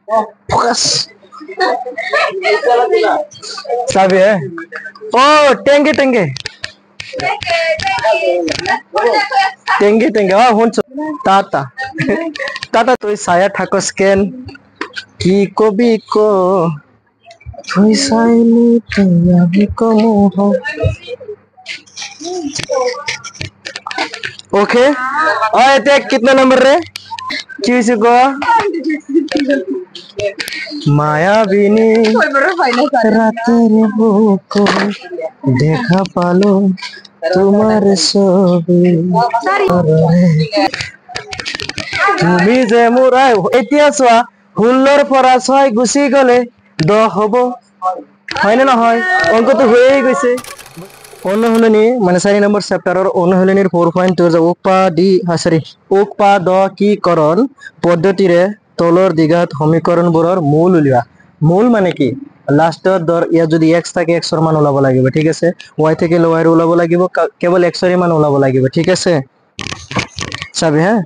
Focus चाबी है ओ टेंगे टेंगे टेंगे टेंगे हाँ हुन टाटा टाटा तो साया ठाको स्कैन की कभी को তুই চাইলি তুই আমি কমো ओके और ये कितना नंबर रे किसी को मायाबिनी রাতের বুকো দেখা পালো তোমার ছবি তুমি যে মোরাই এতিয়া চোৱা 16 পৰা 6 গুচি গলে 10 হব হয় না নহয় অঙ্ক তো হয়েই গেছে অনুশীলনী মানে 4 নম্বৰ চেপ্টাৰৰ অনুশীলনীৰ 4.2 যে উৎপাদী সৰি উৎপাদকীকৰণ পদ্ধতিৰে তলৰ দ্বিঘাত সমীকৰণবোৰৰ মূল উলিওৱা মূল মানে কি লাষ্টৰ দৰ ইয়া যদি x থাকে x ৰ মান ওলাব লাগিব ঠিক আছে y থেকে y ৰ ওলাব লাগিব কেৱল x ৰ মান ওলাব লাগিব ঠিক আছে চাবি হ্যাঁ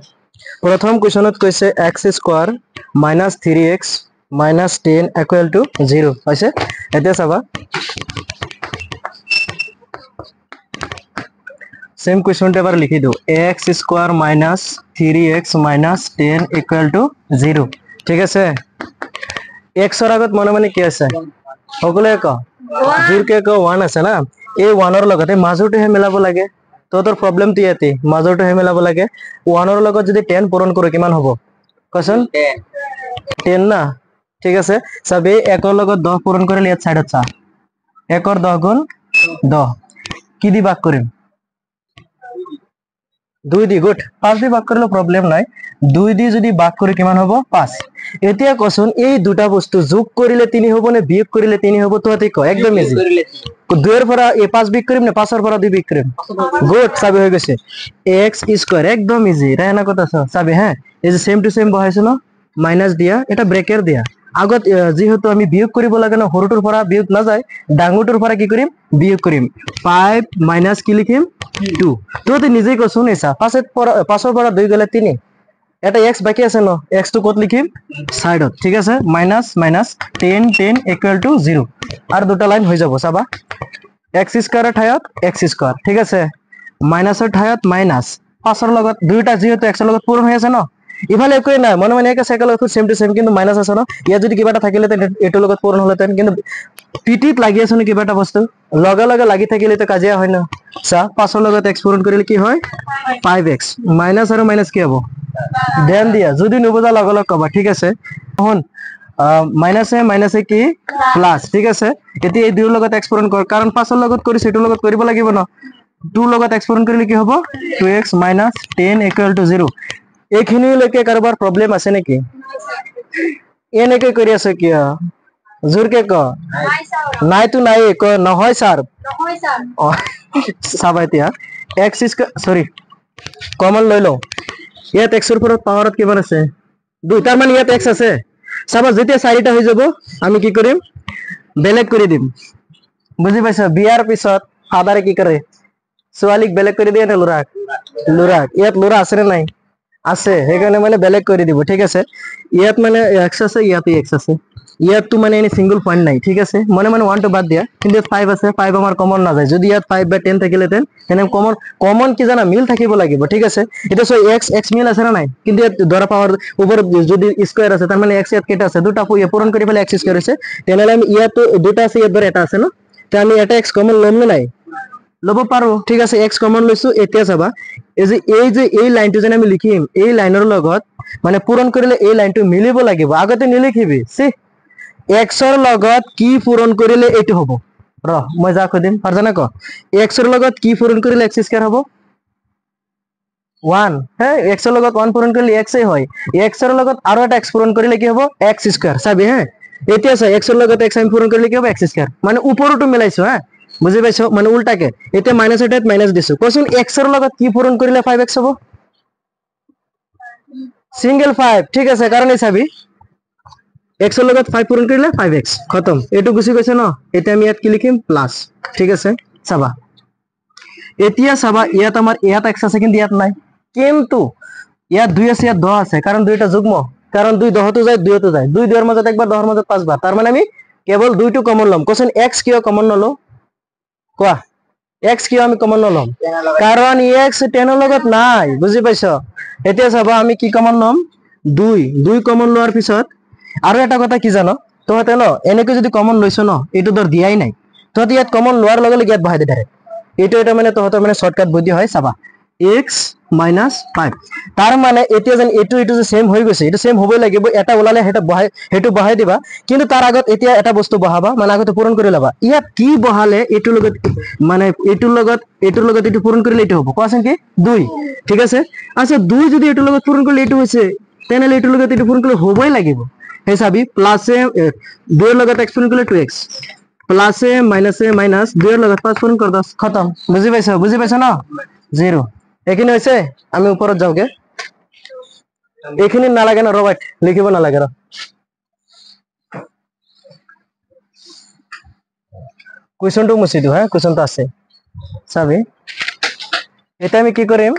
प्रथम क्वेश्चनत কৈছে x square minus 3x minus 10 equal to 0 হৈছে এতিয়া চাবা सेम क्वेश्चन टेबार लिखि दो x square minus 3x minus 10 equal to 0 ठीक আছে x ৰ আগত মনে মনে কি আছে সকলে ক জোৰকে ক 1 আছে না এই 1 ৰ লগতে মাজৰটো হে মিলাব লাগে তোৰ প্ৰবলেম তি ইয়াতে মাজৰটো হে মিলাব লাগে 1 ৰ লগত যদি 10 পূৰণ কৰো কিমান হ'ব কোৱেশ্চন 10 না ঠিক আছে সবে 1 ৰ লগত 10 পূৰণ কৰিলে ইয়াত সাইডত চা 1 ৰ 10 গুণ 10 কি দি ভাগ কৰিম 2 দি গুড 5 দি ভাগ কৰিলে প্ৰবলেম নাই 2 দি যদি ভাগ কৰি কিমান হ'ব 5 এতিয়া কোৱেশ্চন এই দুটা বস্তু যোগ কৰিলে 3 হ'ব নে বিয়োগ কৰিলে 3 হ'ব তোতে ক একদম ইজি 2 এৰ পৰা এ 5 বিয়োগ কৰিম নে 5 ৰ পৰা 2 বিয়োগ কৰিম গুড সাবে হৈ গৈছে x স্কয়ার একদম ইজি রায়না কথা সাবে হ্যাঁ এই যে সেম টু সেম বহাইছো না মাইনাস দিয়া এটা ব্রেকের দিয়া আগত যেহেতু আমি বিয়োগ কৰিব লাগে না হৰুটোৰ পৰা বিয়োগ না যায় ডাঙৰটোৰ পৰা কি কৰিম বিয়োগ কৰিম 5 মাইনাস কি লিখিম 2 তোতে নিজে কচোন এসা 5 ৰ পৰা 2 গলে 3 এটা x বাকি আছে ন x তো কত লিখিম সাইডত ঠিক আছে মাইনাস মাইনাস 10 10 ইকুয়াল টু 0 আর দুটা লাইন হৈ যাব চাবা x স্কয়ার ঠায়ত x স্কয়ার ঠিক আছে মাইনাসৰ ঠায়ত মাইনাস 5 ৰ লগত দুইটা যেহেতু x ৰ লগত পূৰণ হৈ আছে ন ইফালে একই না মনে মনে একা সাইকেল তো সেম টু সেম কিন্তু মাইনাস আছে ন ইয়া যদি কিবাটা থাকিলে এটো লগত পূৰণ হলতেন কিন্তু পিটিত লাগি আছে নে কিবাটা বস্তু লগা লগা লাগি থাকিলে তো কাজিয়া হয় না সা 5 ৰ লগত x পূৰণ কৰিলে কি হয় 5x মাইনাস আৰু মাইনাস কি হ'ব ধ্যান দিয়া যদি নবুজা লগা লগ কবা ঠিক আছে হন মাইনাসে কি প্লাস ঠিক আছে এতি এই দুইৰ লগত x পূৰণ কৰ কাৰণ 5 ৰ লগত কৰি সেটো লগত কৰিব লাগিব ন 2 লগত x পূৰণ কৰিলে কি হ'ব 2x 10 0 এইখিনি লৈকে কাৰবাৰ প্ৰবলেম আছে নেকি এনেকে কৰি আছে কি জোৰকে ক নাই তো নাই ক নহয় স্যাৰ সাবাইতিয়া x সৰি কমন লৈ লও ইয়াত x ৰ ওপৰত পাৱাৰত কিমান আছে 2 তাৰ মানে ইয়াত x আছে সাবা যেতিয়া 4টা হৈ যাব আমি কি কৰিম বেলেগ কৰি দিম বুজি পাইছা বিয়াৰ পিছত ফাদাৰে কি কৰে সোয়ালিক বেলেগ কৰি দিয়ে না লুৰাক ইয়াত লুৰা আছে নে নাই আছে হেকানে মানে বেলেগ কৰি দিব ঠিক আছে ইয়াত মানে x আছে ইয়াতে x আছে ইয়াত তো মানে এনি সিঙ্গেল পয়েন্ট নাই ঠিক আছে মনে মনে 1 তো বাদ দিয়া কিন্তু 5 আছে 5 আমার কমন না যায় যদি ইয়াত 5 বা 10 থাকিলে তেন এনে কমন কি জানা মিল থাকিব লাগিব ঠিক আছে এটা সো x মিল আছে না নাই কিন্তু ইয়াত ধরা পাওয়ার উপর যদি স্কয়ার আছে তার মানে x ইয়াত কেটা আছে দুটা পূরণ কৰি ফেলে x স্কয়ার আছে তেনলে আমি ইয়াত তো দুটা আছে ইয়াত ধরে এটা আছে না তে আমি এটা x কমন লম না নাই লব পারো ঠিক আছে x কমন লইছো এতিয়া চাবা এই যে এই লাইনটো যেন আমি লিখিম এই লাইনৰ লগত মানে পূৰণ কৰিলে এই লাইনটো মিলিব লাগিব আগতে নিলিখিবি সি x ৰ লগত কি পূৰণ কৰিলে এটো হ'ব ৰ মই যা কদিম পাৰজানা ক x ৰ লগত কি পূৰণ কৰিলে x স্কয়াৰ হ'ব 1 হ্যাঁ x ৰ লগত 1 পূৰণ কৰিলে x এ হয় x ৰ লগত আৰু এটা x পূৰণ কৰিলে কি হ'ব x স্কয়াৰ চাবি হ্যাঁ এতিয়া চাই x ৰ লগত x আমি পূৰণ কৰিলে কি হ'ব x স্কয়াৰ মানে উপৰটো মিলাইছো হ্যাঁ বুজি পাইছো মানে উল্টাকে এতিয়া মাইনাস এটাত মাইনাস দিছো কোন x ৰ লগত কি পূৰণ কৰিলে 5x হ'ব সিঙ্গেল 5 ঠিক আছে কাৰণ এই চাবি x ৰ লগত 5 পূৰণ কৰিলে 5x খতম এটো গুছি গৈছে ন এতিয়া আমি ইয়াত কি লিখিম প্লাস ঠিক আছে চাবা এতিয়া চাবা ইয়াত আমাৰ ইয়াত x আছে কিন্তু ইয়াত নাই কিন্তু ইয়াত 2 আছে ইয়াত 10 আছে কাৰণ দুইটা যুগ্ম কারণ 2 10 তো যায় 2 তো যায় 2 2 এর মধ্যে একবার 10 এর মধ্যে 5 বার তার মানে আমি কেবল 2 টু কমন লম কোশ্চেন x কিয় কমন নলো কোয়া x কিয় আমি কমন নলম কারণ x 10 এর লগত নাই বুঝি পাইছো এতিয়া চাবা আমি কি কমন লম 2 কমন লোৱাৰ পিছত আৰু এটা কথা কি জানো তোহতে ন এনেকৈ যদি কমন লৈছো ন এটো ধৰ দিয়াই নাই তোহতে ইয়াত কমন লোৱাৰ লগে লগে ইয়াত বহাই দে ডাইৰেক্ট এটো এটা মানে তোহতৰ মানে শর্টকাট বুদ্ধি হয় চাবা x - 5 তার মানে এতিয়া যেন এটো যে সেম হৈ গৈছে এটো সেম হবই লাগিব এটা ওলালে হেটো বহাই দিবা কিন্তু তার আগত এতিয়া এটা বস্তু বহাবা মানে আগতে পূরণ কৰি লবা ইয়াত কি বহালে এটোৰ লগত মানে এটোৰ লগত এটো পূৰণ কৰিলে এটো হ'ব কোৱাচোন কি 2 ঠিক আছে আচ্ছা 2 যদি এটোৰ লগত পূৰণ কৰিলে এটো হৈছে তেনেহলে এটোৰ লগত এটো পূৰণ কৰিলে হবই লাগিব হে চাবি প্লাস এ 2 এৰ লগত x পূৰণ কৰিলে 2x প্লাস এ মাইনাস 2 এর লগত 5 পূরণ কর দাও খতম বুঝি পাইছো না 0 এখানে হইছে আমি উপরত যাওগে এখানে না লাগে না রবার্ট লিখিব না লাগে কোয়েশ্চনটো মুছি দিও হ্যাঁ কোয়েশ্চনটো আছে চাবি এটা আমি কি কৰিম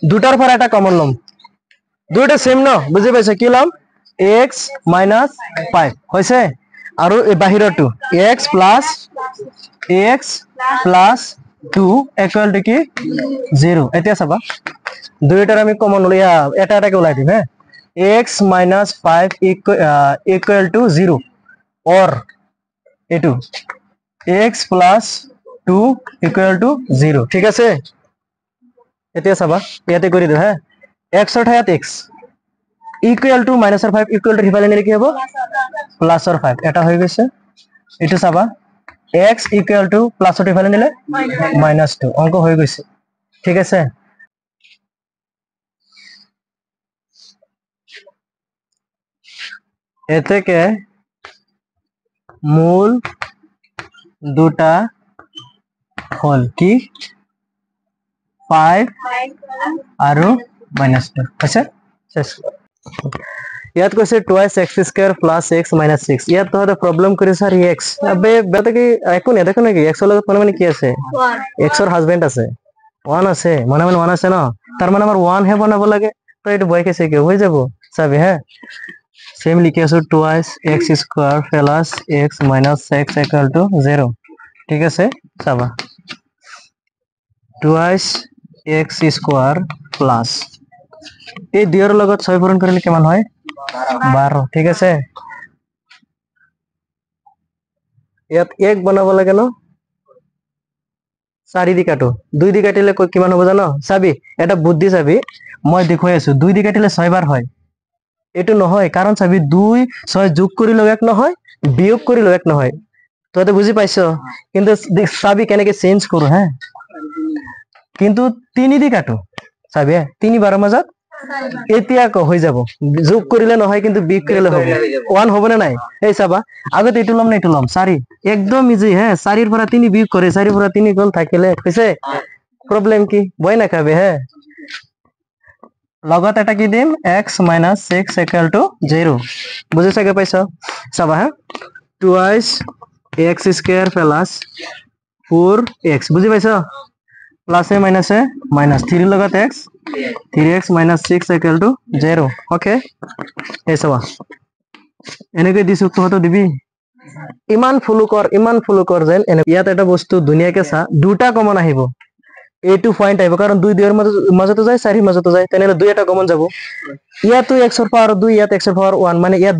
দুটাৰ পৰা এটা কমন লম দুইটা সেম ন বুঝি পাইছো কি লম x - 5 হইছে আৰু এই বাহিৰটো x plus 2 equal to কি 0 এতিয়া চাবা দুইটাৰ আমি কমন লইয়া এটা এটাকে ওলাই দিম হ্যাঁ x - 5 equal to 0 or এটু x plus 2 equal to 0 ঠিক আছে এতিয়া চাবা ইয়াতে কৰি দিও হ্যাঁ x অৰ ঠাইত x equal to minus or 5 equal to হিফালে নিলে কি হ'ব plus or 5 এটা হৈ গৈছে এটু চাবা x equal to plus or হিফালে নিলে minus 2 অঙ্ক হৈ গৈছে ঠিক আছে এতেকে মূল দুটা হল কি 5 আৰু -2 আছে শেষ ইয়াত কৈছে twice x square plus x minus 6 ইয়াত তোহতে প্রবলেম করে স্যার x আবে বেটা কি এখন এ দেখো নাকি x এর লগত মানে কি আছে x এর হাজবেন্ড আছে 1 আছে মানে 1 আছে না তার মানে আমার 1 হে বানাবো লাগে তো এটা বই কেসে কি হয়ে যাব চাবি হ্যাঁ সেম লিখে আছো twice x square plus x minus 6 equal to 0 ঠিক আছে চাবা twice x square plus এই 2 এর লগত 6 পূরণ করলে কেমন হয় 12 ঠিক আছে ইয়াত 1 বনাব লাগে ন 4 দি কাটো 2 দি কাটিলে কিমান হ'ব জানো চাবি এটা বুদ্ধি চাবি মই দেখুৱাই আছো 2 দি কাটিলে 6 বাৰ হয় এটো নহয় কাৰণ চাবি 2 6 যোগ কৰিলে 1 নহয় বিয়োগ কৰিলে 1 নহয় তোতে বুজি পাইছো কিন্তু চাবি কেনেকে চেঞ্জ কৰো হ্যাঁ কিন্তু 3 দি কাটো চাবি 3 বাৰৰ মাজত এতিয়া হৈ যাব যোগ কৰিলে নহয় কিন্তু বিয়োগ কৰিলে হ'ব 1 হ'ব না নাই এই চাবা আগতে এটু লম না এটু লম 4 একদম ইজি হ্যাঁ 4 এর পৰা 3 বিয়োগ কৰে 4 এৰ পৰা 3 গল থাকিলে কইছে প্রবলেম কি বই না খাবে হ্যাঁ লগত এটা কি দিম x - 6 equal to 0 বুঝি চাগে পাইছো চাবা হ্যাঁ twice x square plus 4x বুঝি পাইছো প্লাস এ মাইনাস 3 লগত x 3x minus 6 equal to 0 okay এই চাবা এনেকৈ দিছো তোহতো দিবি ইমান ফুলো কর যেন ইয়াত এটা বস্তু দুনিয়াকে চা দুটা কমন আহিব এইটো পয়েন্ট আহিব কারণ 2 2 এর মাজতো যায় 4 এর মাজতো যায় তেনেহলে 2 এটা কমন যাব ইয়াতো x এর পাওয়ার 2 ইয়াত x এর পাওয়ার 1 মানে ইয়াত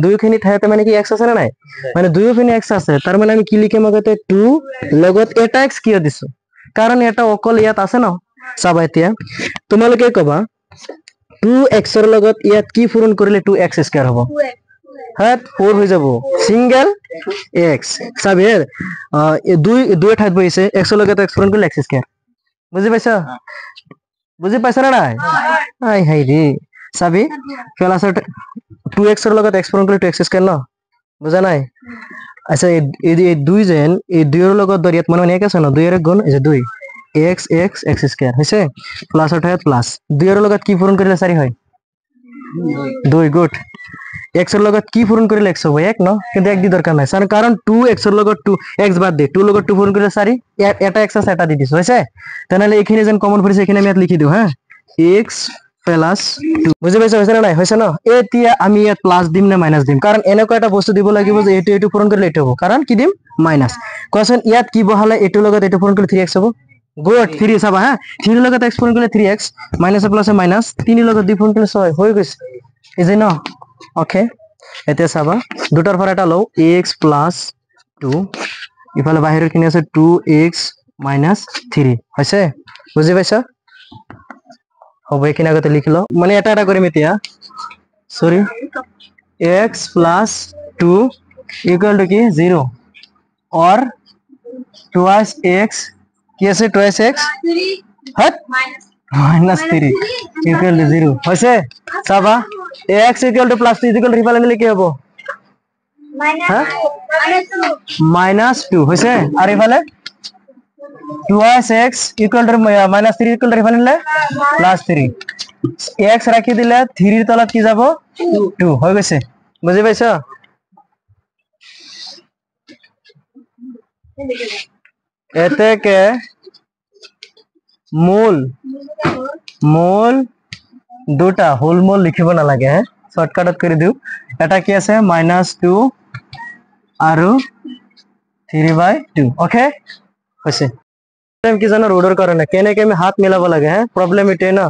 2 খিনি ঠাইতে মানে কি x আছে না নাই মানে 2 খিনি x আছে তার মানে আমি কি লিখিম আগতে 2 লগত এটা x কিয় দিছো কারণ এটা অকল ইয়াত আছে না চাবা এতিয়া তোমালোকে কবা 2x এর লগত ইয়াত কি পূরণ কৰিলে 2x স্কয়ার হ'ব হ্যাঁ 4 হৈ যাব সিঙ্গেল x চাবি 2 ঠাইত বহিছে x এর লগত x পূরণ কৰিলে x স্কয়াৰ বুজি পাইছা না নাই আই হাই ৰে চাবি প্লাস 2x এৰ লগত x পূৰণ কৰিলে 2x স্কয়ার ন বুঝা নাই আচ্ছা এই 2 যেন এই 2 এর লগত দরিয়াত মানে এক আছে না 2 এর গুণ এই যে 2 x স্কয়ার হইছে প্লাস অর্থাৎ প্লাস 2 এর লগত কি পূরণ কৰিলে 4 হয় 2 গুড x এৰ লগত কি পূৰণ কৰিলে x হবে 1 ন কিন্তু 1 দি দরকার নাই কারণ 2x এর লগত 2x বাদ দে 2 লগত 2 পূরণ কৰিলে 4 এটা x আছে এটা দি দিছো হইছে তাহলে এখানে যেন কমন পড়িছে এখানে আমি লিখি দিও হ্যাঁ x প্লাস 2 বুজি পাইছা হৈছে না নাই হৈছে না এতিয়া আমি ইয়াত প্লাস দিম না মাইনাস দিম কারণ এনেকুৱা এটা বস্তু দিব লাগিব যে এটো পূৰণ কৰিলে এটো হ'ব কাৰণ কি দিম মাইনাস কোৱেশ্চন ইয়াত কি বহালে এটো লগত এটো পূৰণ কৰিলে 3x হ'ব গুড 3 চাবা হা 3 লগত x পূরণ কৰিলে 3x মাইনাস প্লাস মাইনাস 3 লগত 2 পূৰণ কৰিলে 6 হৈ গৈছে ইজ ন ওকে এতিয়া চাবা দুটাৰ পৰা এটা লও ax 2 ইফালে বাহিৰৰ কিনে আছে 2x 3 হৈছে বুজি পাইছা হবে এখানে আগতে লিখলো মানে এটা এটা করিম এতিয়া sorry x plus 2 equal to কি 0 or twice x কি আছে twice x hot minus 3 equal to 0 হইছে চাবা x equal to plus 2 equal to রিফালে নিলে কি হবে minus 2 হইছে আর ইফালে twice x equal to minus 3 equal to রিফালে নিলে plus 3 x রাখি দিলে 3 এর তলত কি যাব 2 হয়ে গেছে বুঝি পাইছো এতে কে মূল দুটা হোল মূল লিখিব না লাগে হ্যাঁ শর্টকাটত করে দিও এটা কি আছে -2 আৰু 3/2 ওকে হইছে কি জানো ৰোডৰ কাৰণে কেনেকে আমি হাত মিলাব লাগে হ্যাঁ প্রবলেম এটাই না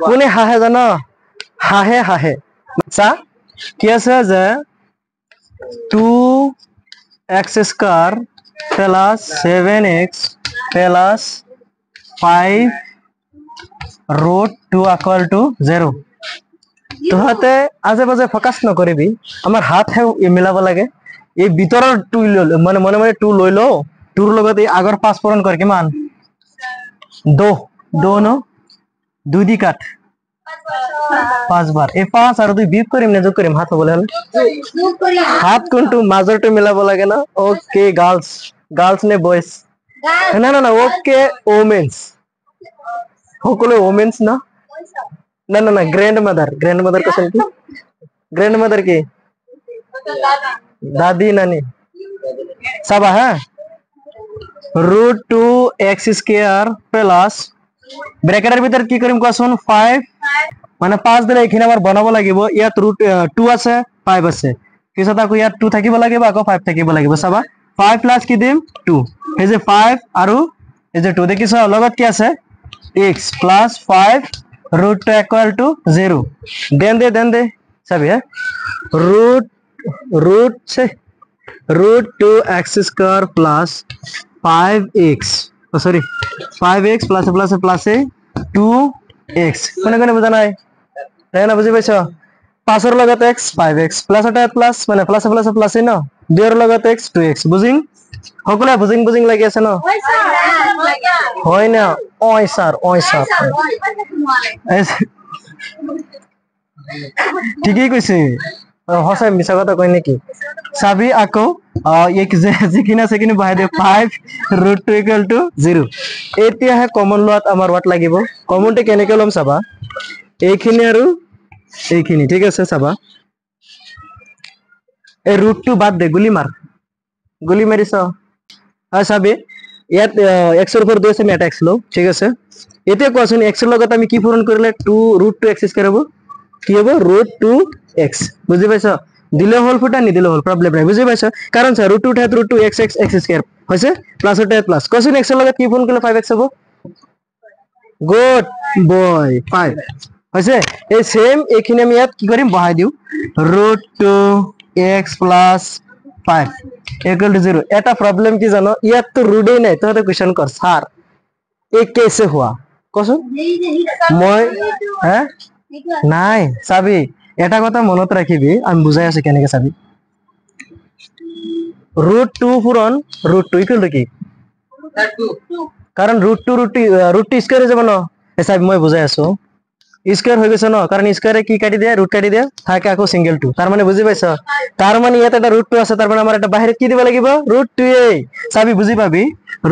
কোনে হাহে জানো হাহে চা কি আছে যে 2x square plus 7x plus 5 root 2 equal to 0 তোহাতে আজে বাজে ফোকাস নকৰিবি আমাৰ হাত মিলাব লাগে এই ভিতৰৰ 2 মানে মনে মনে 2 লৈ লো 2 ৰ লগত এই আগৰ 5 পূৰণ কৰ কিমান 2 ন 2 দি কাট 5 বাৰ এই 5 আৰু 2 বিয়োগ কৰিম নে যোগ কৰিম হাত হ'বলে হলে হাত কোনটো মাজৰটো মিলাব লাগে না ওকে গার্লস নে বয়স না না না ওকে ওমেন্স সকলো ওমেন্স না না না না গ্র্যান্ডমাদার কোশ্চেন কি গ্র্যান্ডমাদার কি দাদি নানি সাবা হ্যাঁ √2x স্কয়ার প্লাস ব্র্যাকেটের ভিতর কি করিম কোশ্চেন 5 মানে 5 দিলে এখানে আবার বানাব লাগিব ইয়াত √2 আছে 5 আছে পিছত আকৌ ইয়াত 2 থাকিব লাগিব আকৌ 5 থাকিব লাগিব সাবা 5 প্লাস কি দিম 2 এই যে 5 আৰু এই যে 2 দেখিছো লগত কি আছে x plus 5 √2 equal to 0 then দে সবই হ্যাঁ √2x square plus 5x sorry 5x plus 2x কোনে বুঝা নাই তাই না বুঝি পাইছো 5 এর লগত x 5x প্লাস এটা প্লাস মানে প্লাস ন 2 এর লগত x 2x বুঝিং সকলে বুঝিং লাগি আছে ন হয় না ওই স্যার ঠিকই কইছে হসাই মিছা কথা কই নাকি চাবি আকৌ এক যে যিখিনি আছে কিনি বহাই দে 5 √2 equal to 0 এতিয়া হে কমন লোৱাত আমাৰ ওয়াট লাগিব কমনটো কেনেকে লম চাবা এইখিনি আৰু এইখিনি ঠিক আছে চাবা এই √2 বাদ দে গুলি মাৰিছ আৰ চাবি ইয়াত x এৰ উপৰ 2 আছে আমি এটা x লও ঠিক আছে এতিয়া কোৱাচোন x এৰ লগত আমি কি পূৰণ কৰিলে 2√2x স্কয়ার হ'ব কি হ'ব √2x বুজি পাইছো দিলে হল ফুটা নি দিলে হল প্রবলেম নাই বুঝি পাইছো কারণ স্যার √2 ঠাত √2x স্কয়ার হইছে প্লাস ওটা প্লাস কোশ্চেন x এর লগত কি পূরণ করলে 5x হবে গুড বয় 5 হইছে এই সেম এখানে আমি ইয়াত কি করিম বহাই দিও √2x + 5 equal to 0 এটা প্রবলেম কি জানো ইয়াত তো রুটই নাই তো কোশ্চেন কর স্যার এই কেসে हुआ কোশ্চেন মই হ্যাঁ নাই চাবি এটা কথা মনত রাখিবি আমি বুঝাই আছি কেনেকে চাবি √2 পূরণ √2 ইকুয়াল টু কি কারণ √2 স্কয়ার যাব না এই চাবি মই বুঝাই আছো স্কয়ার হয়ে গেছে না কারণ স্কয়ারে কি কাটি দেয় রুট কাটি দেয় থাকে আকো সিঙ্গেল 2 তার মানে বুঝি পাইছো তার মানে ইয়াতে একটা √2 আছে তার মানে আমার এটা বাইরে কি দিবা লাগিব √2 এ চাবি বুঝি পাবি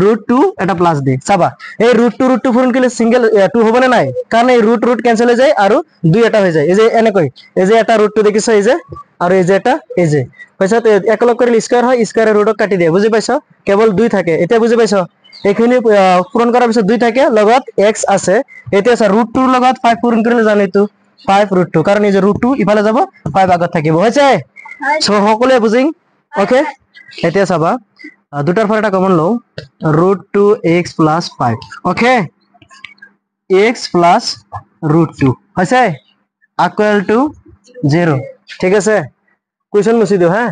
√2 এটা প্লাস দে চাবা এই √2 পূরণ করলে সিঙ্গেল 2 হবে না নাই কারণ এই √ক্যান্সেল হয়ে যায় আর 2 এটা হয়ে যায় এই যে এনে কই এই যে এটা √2 দেখিছো এই যে আর এই যে এটা এই যে পয়সা তো এক লগ করলে স্কয়ার হয় স্কয়ারে √2 কাটি দেয় বুঝি পাইছো কেবল 2 থাকে এটা বুঝি পাইছো এইখিনি পূরণ করার পিছত 2 থাকে লগত x আছে এতিয়া আছে √2 ৰ লগত 5 পূৰণ কৰিলে জানো এইটো 5 √2 কাৰণ এই যে √2 ইফালে যাব 5 আগত থাকিব হৈছে সো সকলোৱে বুজিং ওকে এতিয়া চাবা দুটাৰ পৰা এটা কমন লও √2x + 5 ওকে x + √2 হৈছে ইকুয়াল টু 0 ঠিক আছে কোয়েশ্চন মুছি দিও হ্যাঁ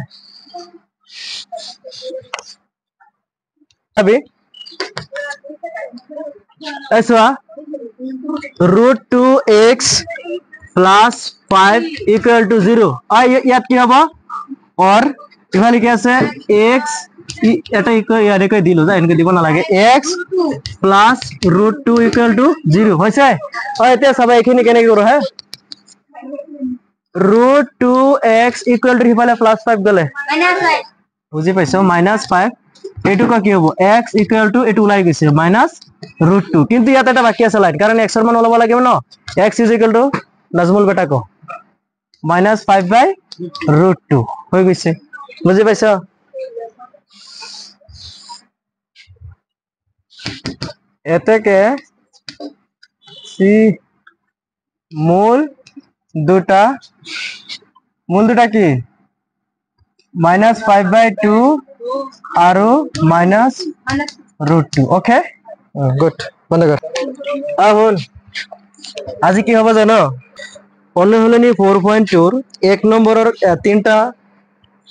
अभी ऐसा √2x + 5 = 0 ইয়াত কি হ'ব और ইফালে কি আছে x এটা ইয়াৰে কৈ দিলো যা এনেকে দিব নালাগে x + √2 = 0 হৈছে এতিয়া সবাই এখিনি কেনেকে কৰো হ্যাঁ √2x = ইফালে +5 গলে বুজি পাইছো -5 এইটো কি হ'ব x = এটো ওলাই গৈছে -√2 কিন্তু ইয়াত এটা বাকি আছে লাইন কাৰণ x এর মান ওলাব লাগিব ন x = নাজমুল বেটা কো -5/√2 হৈ গৈছে বুজি পাইছো এতেকে সি মূল দুটা কি -5/2 আৰু -√2 ওকে গুড বন্ধ কৰ আহুন আজি কি হবে জানো অনুশীলনী 4.2 1 নম্বৰৰ তিনটা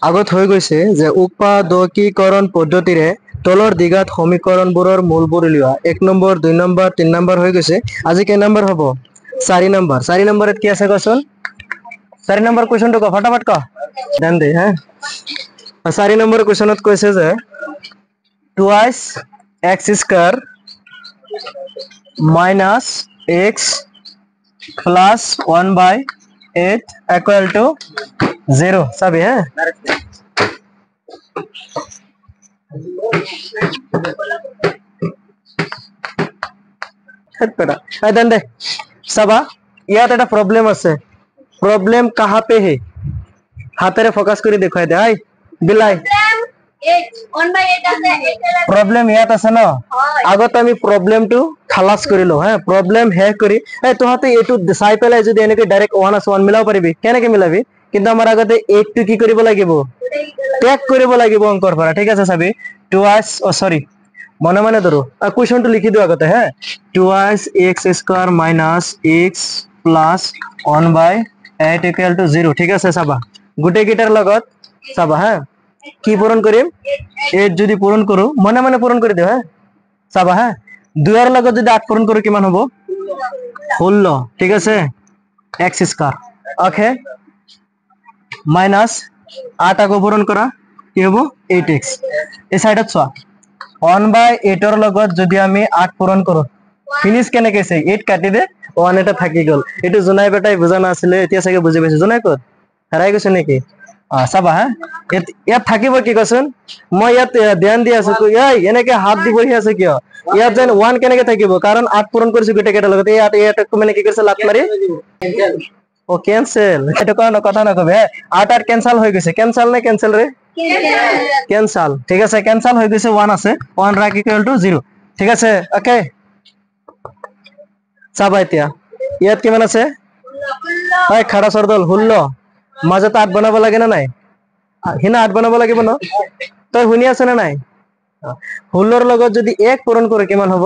আগত হৈ গৈছে যে উৎপাদকীকৰণ পদ্ধতিৰে তলৰ দিঘাত সমীকৰণবোৰৰ মূলবোৰ উলিওৱা 1 নম্বৰ 2 নম্বৰ 3 নম্বৰ হৈ গৈছে আজি কেই নম্বৰ হ'ব 4 নম্বৰ 4 নম্বৰত কি আছে কোৱাচোন 4 নম্বৰ কোৱেশ্চনটো ক ফটাফট ক দেন দে হ্যাঁ 4 নম্বৰ কোৱেশ্চনত কৈছে যে twice x² - x plus 1/8 equal to 0 sabi hai then de saba ইয়াত এটা প্রবলেম আছে প্রবলেম কাহা পে হে হাতেৰে ফোকাস কৰি দেখাই দে আই বিলাই प्रॉब्लम ইয়াত আছে ন আগত আমি প্রবলেমটো খালাস কৰিলো হ্যাঁ প্ৰবলেম হে কৰি তোহাতে এটো চাই পেলাই যদি এনেকে ডাইৰেক্ট 1 + 1 মিলাব পাৰিবি কেনেকে মিলাবি কিন্তু আমাৰ আগতে 8 টো কি কৰিব লাগিব টেগ কৰিব লাগিব অংকৰ পৰা ঠিক আছে চাবি টুৱাইস সৰি মনে মনে ধৰো কোৱেশ্চনটো লিখি দিও আগতে হ্যাঁ টুৱাইস x² - x plus 1/8 = 0 ঠিক আছে চাবা গুটে গিটাৰ লগত চাবা হ্যাঁ কি পূরণ করিম 8 যদি পূরণ করো মনে মনে পূরণ করে দিও হ্যাঁ চাবা হ্যাঁ 2 এর লগত যদি 8 পূরণ করো কিমান হবো 16 ঠিক আছে x² ওকে -8 আগো পূরণ করা কি হবো 8x এই সাইডত ছোৱা 1/8 এর লগত যদি আমি 8 পূরণ করো ফিনিশ কেনে কেছে 8 কাটি দে 1 এটা থাকি গল এটো জুনাই বেটাই বুজা না আছিল এতিয়া সাকে বুজি পাইছে জুনাই কত হেৰাই গৈছে নেকি চাবা হ্যাঁ ইয়াত থাকিব কি কচোন মই ইয়াত ধ্যান দি আছো এনেকে হাত দি বহি আছে কিয় ইয়াত যেন 1 কেনেকে থাকিব কাৰণ 8 পূৰণ কৰিছো গটে কেটা লগত এই 8 মানে কি কৰিছে লাত মাৰি ও ক্যান্সেল এটা কোন কথা না কবে 8 ক্যান্সেল হৈ গৈছে ক্যান্সেল নে ক্যান্সেল রে ক্যান্সেল ঠিক আছে ক্যান্সেল হৈ গৈছে 1 আছে 1 রাখ = 0 ঠিক আছে ওকে চাবা এতিয়া ইয়াত কিমান আছে হয় খাড়া সরদল 16 মাজত 8 বনাব লাগে না নাই হিনা 8 বনাব লাগিব ন তই শুনি আছে না নাই 16 ৰ লগত যদি 1 পূৰণ কৰে কিমান হ'ব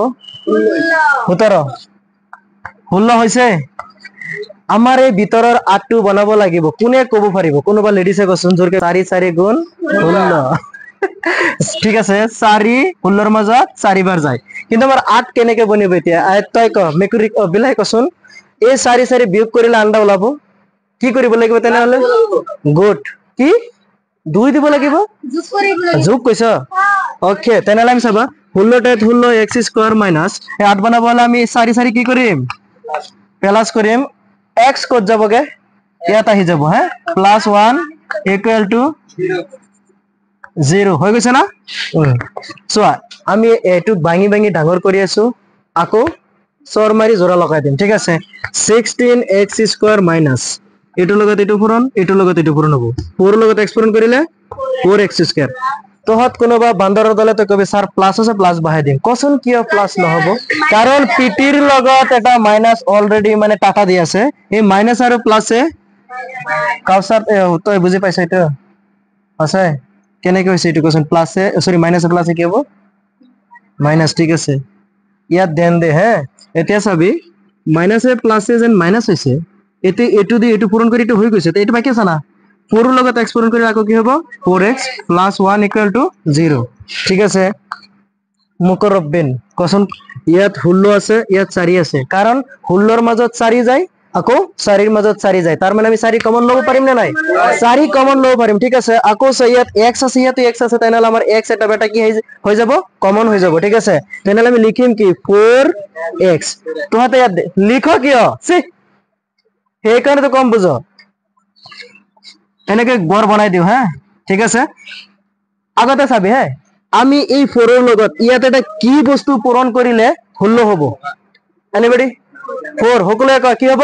17 16 হৈছে আমাৰ এই ভিতৰৰ 8 টো বনাব লাগিব কোনে কব পাৰিব কোনোবা লেডিসে কচোন জোৰকে 4 4 গুণ 16 ঠিক আছে 4 16 ৰ মাজত 4 বাৰ যায় কিন্তু আমাৰ 8 কেনেকে বনিব এতিয়া তই ক মেকুৰী বিলাই কচোন এই 4 4 বিয়োগ কৰিলে আন্ডা ওলাব কি কৰিব লাগিব তেনেহলে গুড কি 2 দিব লাগিব যোগ কৈছ ওকে তেনেহলে আমি চাবা 16 তে 16 x² - 8 বনাব হলে আমি 4 4 কি কৰিম প্লাস কৰিম x কত যাবগে ইয়াত আহি যাব হ্যাঁ +1 = 0 হৈ গৈছে না চোৱা আমি এটু ভাঙি ভাঙি ডাঙৰ কৰি আছো আকৌ চৰ মাৰি জোৰা লগাই দিম ঠিক আছে 16x² - এটু লগত এটু পূরণ এটু লগত এটু পূরণ হ'ব 4 লগত x পূরণ কৰিলে 4x²। তহত কোনোবা বান্দৰৰ দলে তই কবি স্যাৰ প্লাস আছে প্লাস বহাই দিম কচোন কিয় প্লাস নহব কাৰণ পিটিৰ লগত এটা মাইনাস অলৰেডি মানে টাটা দি আছে এই মাইনাস আৰু প্লাসে কাউসাৰ তই বুজি পাইছ এইটো আছে কেনেকৈ হৈছে এইটো কচোন প্লাসে সরি মাইনাস প্লাসে কি হ'ব মাইনাস ঠিক আছে ইয়াত দেন দে হে এতিয়া চাবি মাইনাসে প্লাসে যেন মাইনাস হৈছে এতে এটু দি এটু পূরণ কৰি এটু হৈ গৈছে এইটো বাকি আছে না 4 ৰ লগত x পূৰণ কৰি আকৌ কি হ'ব 4x + 1 = 0 ঠিক আছে মুকৰব্বিন কচোন ইয়াত 16 আছে ইয়াত 4 আছে কাৰণ 16 ৰ মাজত 4 যায় আকৌ 4 ৰ মাজত 4 যায় তাৰ মানে আমি 4 কমন লব পাৰিম নে নাই 4 কমন লব পাৰিম ঠিক আছে আকৌ ইয়াত x আছে ইয়াত x আছে তেনালে আমাৰ x এটা বেটা কি হৈ যাব কমন হৈ যাব ঠিক আছে তেনালে আমি লিখিম কি 4x তোহাতে ইয়াত লিখো কিয় সি সেই কাৰণে তো কম বুঝো এনেকে গড় বনাই দিও হ্যাঁ ঠিক আছে আগতে চাবি হ্যাঁ আমি এই 4 ৰ লগত ইয়াত এটা কি বস্তু পূৰণ কৰিলে 16 হ'ব এনিবডি 4 হকলে কি হ'ব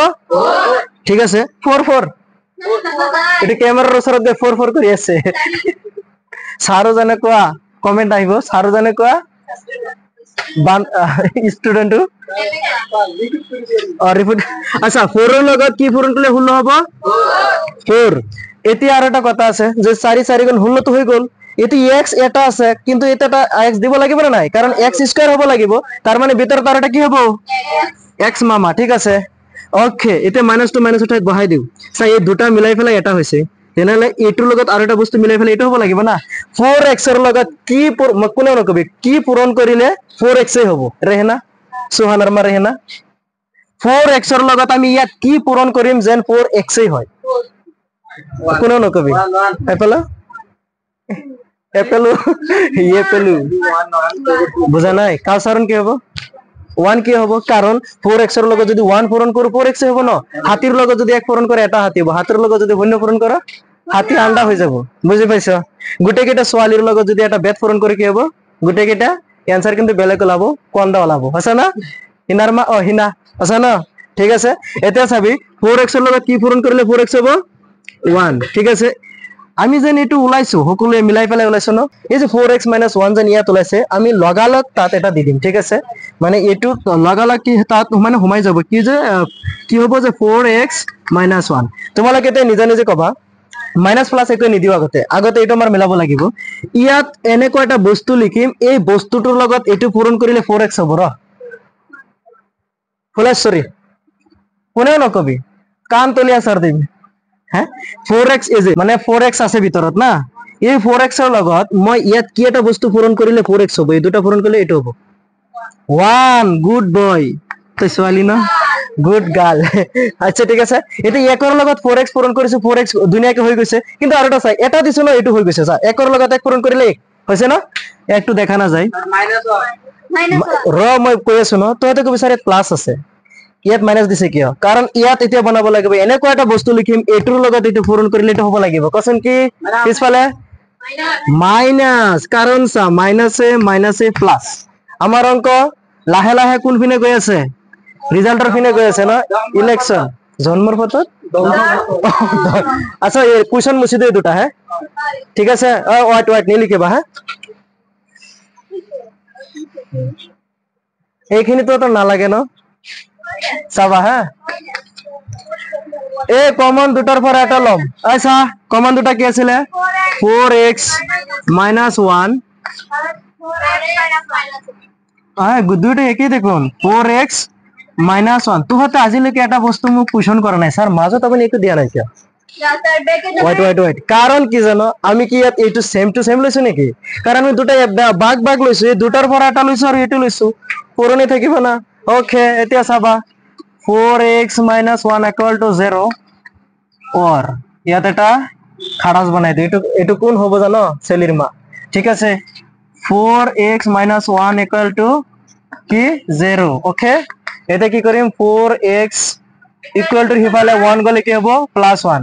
ঠিক আছে 4 4 এটো ক্যামেৰাৰ ওচৰত দে 4 4 কৰি আছে সাৰো জানে কোৱা কমেন্ট আহিব সাৰো জানে কোৱা স্টুডেন্ট ৰিপিট আচ্ছা 4 ৰ লগত কি পূৰণ কৰিলে 16 হ'ব 4 এতিয়া আৰু এটা কথা আছে যে 4 4 গুণ 16 তো হৈ গল এটি x এটা আছে কিন্তু এটা x দিব লাগিব না নাই কারণ x স্কয়ার হ'ব লাগিব তার মানে ভিতর তার এটা কি হ'ব x মামা ঠিক আছে ওকে এতে মাইনাস টু মাইনাস উঠাই বহাই দিও চাই এই দুটা মিলাই ফেলাই এটা হৈছে তেনালে এটোৰ লগত আৰু এটা বস্তু মিলাই ফেলাই এটা হ'ব লাগিব না 4x ৰ লগত কি কোনে নকবি কি পূৰণ কৰিলে 4x এ হ'ব ৰেহনা সুহানাৰ মা ৰেহনা 4x ৰ লগত আমি ইয়াত কি পূৰণ কৰিম যেন 4x এ হয় কোনে নকবি এপলা এপেলু ये पेलू বুঝা নাই কাউসারন কি হ'ব 1 কি হ'ব কাৰণ 4x ৰ লগত যদি 1 পূৰণ কৰো 4x হ'ব ন হাতিৰ লগত যদি 1 পূৰণ কৰে এটা হাতি হ'ব হাতিৰ লগত যদি শূন্য পূৰণ কৰা হাতি আন্ডা হৈ যাব বুজি পাইছ গুটে কেটা সোয়ালিৰ লগত যদি এটা বেট পূৰণ কৰি কি হ'ব গুটে কেটা आंसर কিন্তু বেলেগ ওলাব কোনটা ওলাব আছে না হিনাৰ মা হিনা আছে না ঠিক আছে এটা চাবি 4x ৰ লগত কি পূৰণ কৰিলে 4x হ'ব 1 ঠিক আছে আমি যেন এটু উলাইছো সকলোৱে মিলাই পেলাই উলাইছো ন এই যে 4x - 1 যেন ইয়াত উলাইছে আমি লগালগ তাত এটা দি দিম ঠিক আছে মানে এটু লগালগ কি তাত মানে ঘুমাই যাব কি যে কি হ'ব যে 4x - 1 তোমালোকে এটা নিজে নিজে কবা মাইনাস প্লাস একো নিদিও আগতে আগতে এটো আমাৰ মিলাব লাগিব ইয়াত এনেকৈ এটা বস্তু লিখিম এই বস্তুটোৰ লগত এটু পূৰণ কৰিলে 4x হ'ব ৰ ফুলেশ্বৰী কোনে নকবি কান তলিয়া সৰ দিবি হ্যাঁ 4x is মানে 4x আছে ভিতৰত না এই 4x ৰ লগত মই ইয়াত কি এটা বস্তু পূৰণ কৰিলে 4x হ'ব এই দুটা পূৰণ কৰিলে এটো হ'ব 1 গুড বয় তো সোয়ালি না গুড গার্ল আচ্ছা ঠিক আছে এটা একৰ লগত 4x পূৰণ কৰিছো 4x দুনিয়াকে হৈ গৈছে কিন্তু আৰু এটা চাই এটা দিছো ন এটো হৈ গৈছে চা একৰ লগত এক পূৰণ কৰিলে হৈছে না একটু দেখা না যায় ৰ মই কৈ আছো ন তইতে কবি স্যাৰ প্লাস আছে ইয়াত মাইনাস দিছে কিয় কাৰণ ইয়াত এতিয়া বনাব লাগিব এনেকুৱা এটা বস্তু লিখিম এটোৰ লগত এটো পূৰণ কৰিলে এটো হ'ব লাগিব কচোন কি পিছফালে মাইনাস কাৰণ সা মাইনাসে প্লাস আমাৰ অংক লাহে লাহে কোন পিনে গৈ আছে ৰিজাল্টৰ পিনে গৈ আছে না ইলেকশন জন্মৰ পথত আচ্ছা এই কোৱেশ্চন মুছি দে দুটা হে ঠিক আছে ওয়াইট নিলিখিবা হা এইখিনি তো নালাগে ন চাবা হ্যাঁ এ কমন দুটাৰ পৰা এটা লম আচ্ছা কমন দুটা কি আছিল 4x - 1 দুটো একই দেখুন 4x - 1 তোহতে আজিলৈকে এটা বস্তু মোক কুৱেশ্চন কৰা নাই স্যাৰ মাজত আপুনি একো দিয়া নাই কিয় ওয়াইট কাৰণ কি জানো আমি কি ইয়াত এইটো সেম টু সেম লৈছো নেকি কাৰণ আমি দুটা বাগ লৈছো এই দুটাৰ পৰা এটা লৈছো আৰু এটো লৈছো পুৰণি থাকিব না ওকে এতিয়া চাবা 4x - 1 = 0 और ইয়াত এটা খাৰাজ বনাই দিও এটো কোন হ'ব জানো সেলিৰ মা ঠিক আছে 4x - 1 = কি 0 ওকে এটা কি কৰিম 4x = হিফালে 1 গলে কি হ'ব +1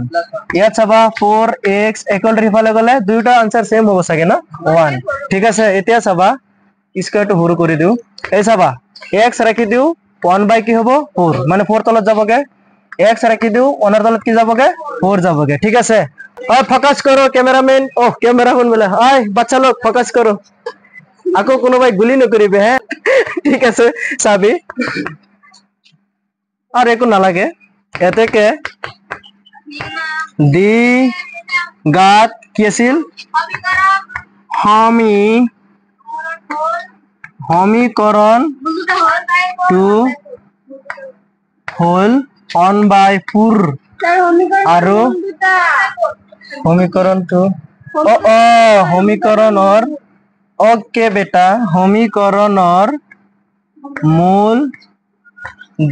ইয়াত চাবা 4x = হিফালে গলে দুইটা आंसर সেম হ'ব চাগে না 1 ঠিক আছে এতিয়া চাবা স্কয়াৰটো সৰু কৰি দিও এই চাবা x ৰাখি দিও 1 বাই কি হ'ব 4 মানে 4 তলত যাবগে x রাখি দিও ওনার তলত কি যাবগে 4 যাবগে ঠিক আছে আর ফোকাস করো ক্যামেরাম্যান ও ক্যামেরাম্যান বলে আয় বাচ্চা লোক ফোকাস করো আকো কোনো ভাই গুলি না করিবে হ্যাঁ ঠিক আছে চাবি আর একো না লাগে এতে কে দি গাত কি আছিল সমীকরণ টু হোল 1/4 আৰু সমীকৰণ টু সমীকৰণৰ ओके बेटा সমীকৰণৰ মূল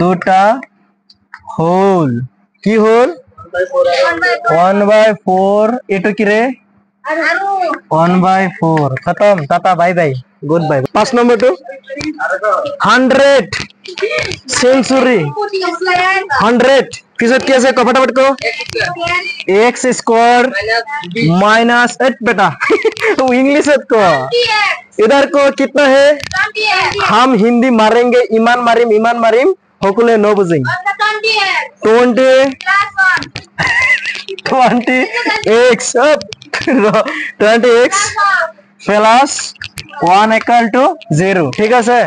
দুটা হোল কি হোল 1/4 এটো কি রে 1/4 खत्म टाटा bye bye good bye 5 number to 100 century 100 किसत कैसे को फटाफट को x स्क्वायर माइनस 8 बेटा वो इंग्लिश को इधर को कितना है हम हिंदी मारेंगे ईमान मारिम होकुले नो बुझेंगे 20x 20x plus 1 equal to 0 ঠিক আছে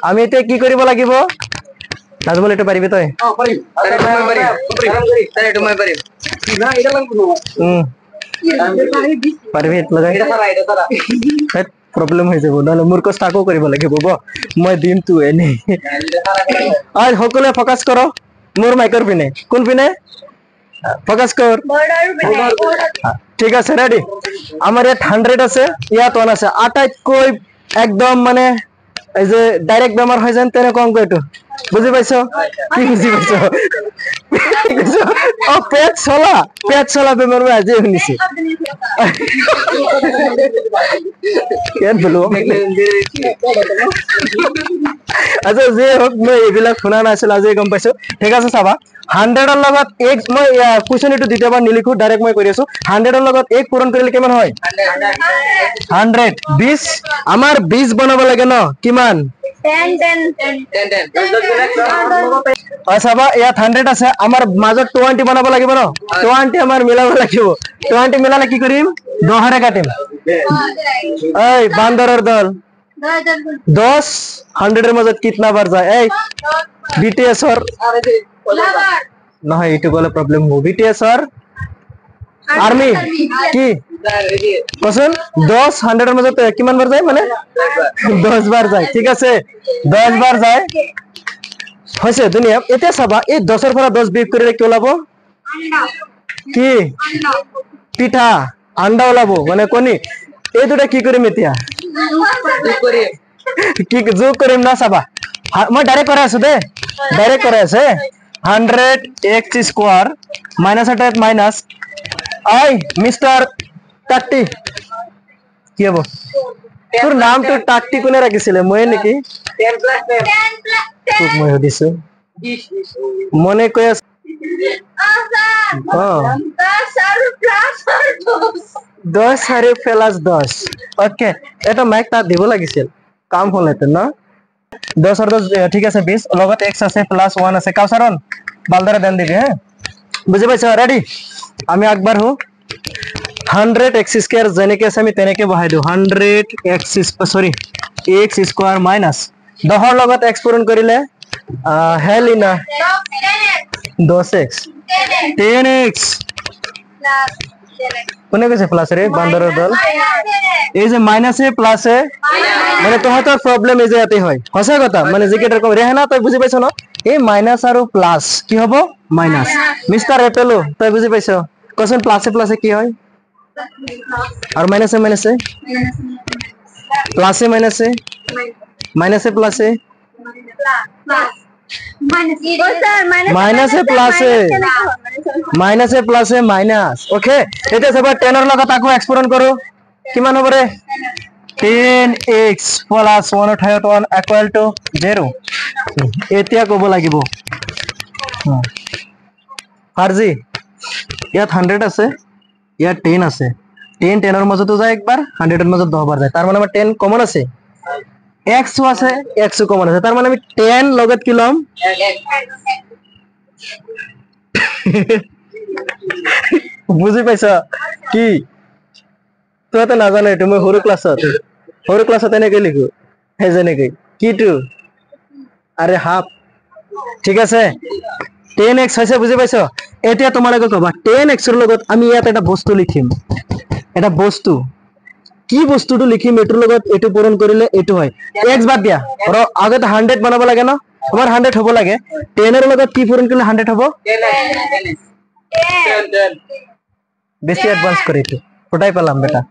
আমি এতে কি কৰিব লাগিব নাজমল এটা পারিবি তই পারিম আরে তুমি পারিম তারে তুমি পারিম না এটা লাগবো পারবি লগাই এটা সারা প্রবলেম হৈ যাব নহলে মোৰ কষ্ট আকো কৰিব লাগিব মই দিম তু এনে আই সকলে ফোকাস কৰো মোৰ মাইকৰ পিনে কোন পিনে ফোকাস কর ঠিক আছে রেডি আমার ইয়াত 100 আছে ইয়াত 1 আছে আটাইতকৈ একদম মানে এই যে ডাইরেক্ট বেমার হয় যেন তেনে অঙ্ক এটো বুঝি পাইছো কি বুঝি পাইছো ও পেট ছলা বেমার মই আজি শুনিছি কেন বলো আচ্ছা যে হোক মই এইবিলাক শুনা নাছিল আজি গম পাইছো ঠিক আছে চাবা 100 এর লগত x মই কোশ্চেন এটো দ্বিতীয়বাৰ নিলিখো ডাইৰেক্ট মই কৰি আছো 100 এৰ লগত 1 পূৰণ কৰিলে কিমান হয় 100 20 আমাৰ 20 বনাব লাগে ন কিমান 10 চাবা ইয়াত 100 আছে আমাৰ মাজত 20 বনাব লাগিব ন 20 আমাৰ মিলাব লাগিব 20 মিলালে কি কৰিম 10 ৰে কাটিম এই বান্দৰৰ দল 10 100 এৰ মাজত কিতনা বাৰ যায় এই বিটিএস और নহয় এটো গলে প্রবলেম হবো বিটিএস और আর্মি কি কোশ্চেন 10 100 এর মাজত কিমান বাৰ যায় মানে 10 বাৰ যায় ঠিক আছে 10 বাৰ যায় হৈছে দুনিয়া এতিয়া চাবা এই 10 এৰ পৰা 10 বিয়োগ কৰিলে কি ওলাব কি পিঠা আন্ডা ওলাব মানে কণী এই দুটা কি কৰিম এতিয়া কি যোগ কৰিম না চাবা মই ডাইরেক্ট করে আছো দে ডাইরেক্ট করে আছে 100x স্কয়ার মাইনাস এটা মাইনাস আই মিস্টার টাকটি কি হবো তোর নাম তো টাকটি কোনে রাখিছিলে মই নেকি 10 প্লাস 10 তোক মই হদিছো মনে কই আছে 10 আর প্লাস 10 ওকে এটা মাইক তা দিব লাগিছিল কাম হলেতে না 10 और 10 ঠিক আছে 20 লগত x আছে প্লাস 1 আছে কাউসারন বালদারে দেন দিবি হ্যাঁ বুঝে পাইছো রেডি আমি একবার হু 100x স্কয়ার জেনেকে আছে আমি তেনেকে বহাই দিও 100x sorry x square minus 10 এর লগত x পূরণ করিলে হেলিনা 10x 10x কোনে কইছে প্লাস রে বান্দরের দল এই যে মাইনাসে প্লাসে মানে তোহাতৰ প্রবলেম এই যে এতে হয় হসা কথা মানে জিকেট রকম রেহানা তুই বুঝি পাইছ না এই মাইনাস আর প্লাস কি হবো মাইনাস মিস্টার এপেলো তুই বুঝি পাইছ কোশ্চেন প্লাসে প্লাসে কি হয় আর মাইনাসে মাইনাসে প্লাসে মাইনাসে মাইনাসে প্লাসে মাইনাসে প্লাসে মাইনাসে প্লাসে মাইনাস ওকে এটা সবার 10 এর লগত আকো এক্সপোনেন্ট করো কিমান হবে রে 10x প্লাস 1 উঠায়ত 1 ইকুয়াল টু 0 এতিয়া কব লাগিব ফারজি ইয়াত 100 আছে ইয়াত 10 আছে 10 10 এর মাজতো যায় একবার 100 এর মাজত 10 বার যায় তার মানে আমার 10 কমন আছে x আছে x কমন আছে তার মানে আমি 10 লগত কি লম বুজি পাইছ কি তহঁতে নাজানো এইটো মই সৰু ক্লাছত এনেকৈ লিখো সেই যেনেকৈ কিটো আৰে হাফ ঠিক আছে 10x হৈছে বুজি পাইছ এতিয়া তোমালোকে কবা 10x ৰ লগত আমি ইয়াত এটা বস্তু লিখিম এটা বস্তু কি বস্তুটো লিখিম এটোৰ লগত এটো পূৰণ কৰিলে এটো হয় x বাদ দিয়া আৰু আগতে 100 বনাব লাগে ন তোমাৰ 100 হ'ব লাগে 10 ৰ লগত কি পূৰণ কৰিলে 100 হ'ব 10 বেছি এডভান্স কৰি এটো ফটাই পেলাম বেটা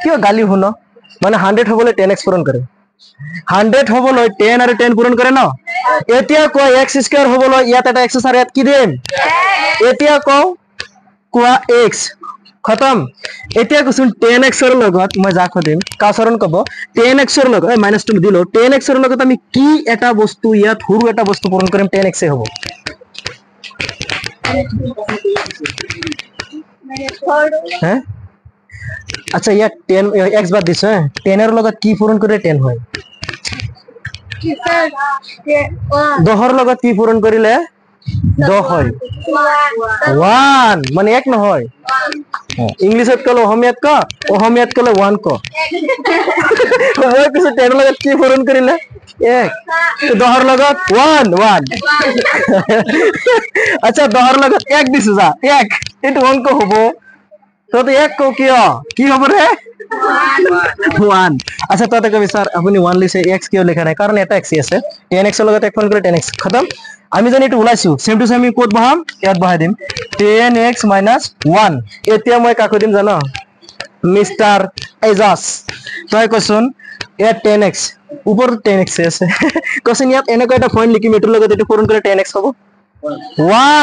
কিয় গালি শুনো মানে 100 হ'বলৈ 10x পূৰণ কৰে 100 হ'বলৈ 10 আৰু 10 পূৰণ কৰে ন এতিয়া কোৱা x স্কয়াৰ হ'বলৈ ইয়াত এটা x আছে ইয়াত কি দিম এতিয়া কোৱা x খতম এতিয়া কোন 10x ৰ লগত মই যা খদিম কাচৰণ কব 10x ৰ লগত মাইনাস টু দিলো 10x ৰ লগত আমি কি এটা বস্তু ইয়াত সৰু এটা বস্তু পূৰণ কৰিম 10x এ হ'ব হে আচ্ছা ইয়াত 10 x বাদ দিছো 10 ৰ লগত কি পূৰণ কৰিলে 10 হয় 10 ৰ লগত কি পূৰণ কৰিলে 10 হয় 1 মানে এক নহয় ইংলিশত কলে অসমীয়াত কলে 1 ক মই কিছু 10 ৰ লগত কি পূৰণ কৰিলে 1 তো 10 ৰ লগত 1 আচ্ছা 10 ৰ লগত 1 দিছো যা 1 এটো অংক হ'ব তো 1 কো কি হ'ব রে 1 আচ্ছা তো কবি স্যার আপনি 1 লিখে x কিয় লেখা নাই কারণ এটা x আছে 10x ৰ লগত 1 পূৰণ কৰি 10x খতম আমি জানি এটো উলাইছো সেম টু সেম আমি কোড বহাম ইয়াত বহাই দিম 10x - 1 এতিয়া মই কাকো দিম জানো মিস্টার এজাজ তই কচোন এ 10x উপর 10x আছে কচোন ইয়াত এনেকৈ এটা পয়েন্ট লিখিম এটোৰ লগত এটো পূৰণ কৰি 10x হ'ব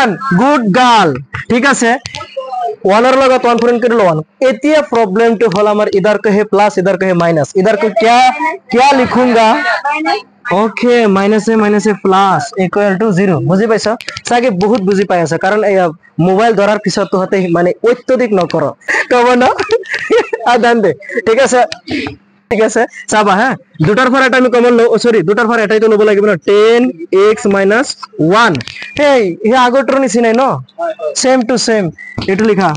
1 গুড গাৰ্ল ঠিক আছে 1 ৰ লগত 1 পূৰণ কৰিলো 1 এতিয়া प्रॉब्लम হল আমাৰ इधर को है प्लस इधर को है माइनस इधर को क्या लिखूंगा ओके माइनस है प्लस इक्वल टू 0 বুজি পাইছ সাগে বহুত বুজি পাই আছে কারণ মোবাইল ধরার পিছত তো হতে মানে অত্যধিক নকৰ কব না আদান দে ঠিক আছে চাবা হ্যাঁ দুটার পর এটা আমি কমন লও সরি দুটার পর এটাই তো লব লাগিব না 10x - 1 এই আগৰটোৰ নিচিনাই ন সেম টু সেম এটো লিখা